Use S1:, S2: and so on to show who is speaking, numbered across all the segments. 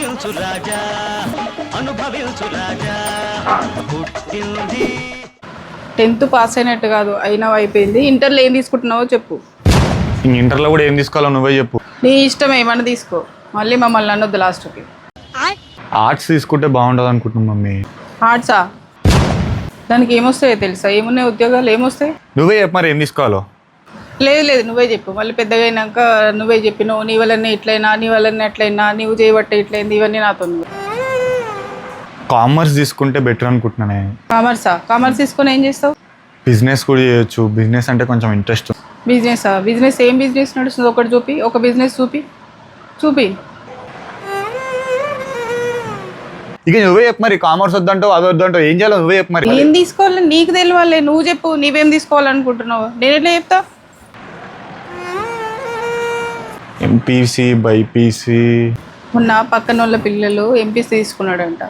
S1: అనుభవించు రాజా అనుభవించు రాజా పుట్టింది
S2: 10th పాస్ అయినట్టు కాదు అయినా అయిపోయింది. ఇంటర్లో ఏం తీసుకుంటున్నావో చెప్పు.
S3: ఇంటర్లో కూడా ఏం తీసుకోవాలో నువ్వే చెప్పు.
S2: నీ ఇష్టం ఏమన్నా తీసుకో, మళ్ళీ మమ్మల్ని అనొద్దు లాస్ట్కి.
S3: ఆర్ట్స్ తీసుకుంటే బాగుంటుంది అనుకుంటున్నాను మమ్మీ.
S2: ఆర్ట్సా? దానికి ఏమొస్తాయో తెలుసా? ఏమున్నాయి ఉద్యోగాలు ఏమొస్తాయి?
S3: నువ్వే చెప్పు మరి ఏం తీసుకోవాలో.
S2: లేదు నువ్వే చెప్పు. మళ్ళీ పెద్దగా అయినాక నువ్వే చెప్పినావు నీ వల్లనే ఇట్లయినా నీ వల్లనే ఎట్లయినా నీవు చేయబట్టే ఇట్లయింది ఇవన్నీ నాతో.
S3: కామర్స్ తీసుకుంటే బెటర్ అనుకుంటున్నానే.
S2: కామర్సా? కామర్స్ తీసుకొని ఏం చేస్తావు?
S3: బిజినెస్ కూడా చేయొచ్చు. బిజినెస్ అంటే కొంచెం ఇంట్రెస్ట్.
S2: బిజినెసా? బిజినెస్ ఏం బిజినెస్ నడుస్తుంది ఒకటి చూపి, ఒక బిజినెస్ చూపి.
S3: ఇక నువ్వే చెప్పు మరి. కామర్స్ వద్దంటావు అది వద్దంటావు, ఏం చేయాలో నువ్వే చెప్పు మరి.
S2: ఏం తీసుకోవాలి నీకు తెలియాలి, నువ్వు చెప్పు. నువ్వేం తీసుకోవాలనుకుంటున్నావు? నేను ఎట్లా చెప్తా?
S3: MPC BiPC.
S2: మొన్న పక్కన వాళ్ళ పిల్లలు ఎంపీసీ తీసుకున్నాడంట,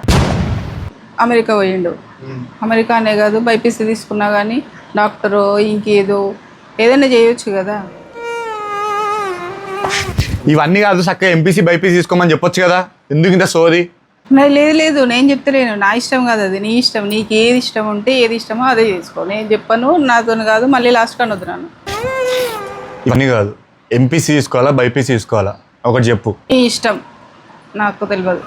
S2: అమెరికా పోయిండు. అమెరికా అనే కాదు బైపీసీ తీసుకున్నా కానీ డాక్టరో ఇంకేదో ఏదైనా చేయొచ్చు కదా.
S3: ఇవన్నీ కాదు చక్కగా ఎంపీసీ బైపీసీ తీసుకోమని చెప్పొచ్చు కదా, ఎందుకు ఇంత సోది?
S2: లేదు నేను చెప్తలేను. నా ఇష్టం కాదు అది, నీ ఇష్టం. నీకు ఏది ఇష్టం ఉంటే ఏది ఇష్టమో అదే చేసుకో. నేను చెప్పను, నాతో కాదు. మళ్ళీ లాస్ట్ కానీ వద్దు నన్ను.
S3: ఇవన్నీ కాదు, ఎంపీసీ తీసుకోవాలా బైపీసీ తీసుకోవాలా ఒకటి చెప్పు.
S2: నీ ఇష్టం, నాకు తెలియదు.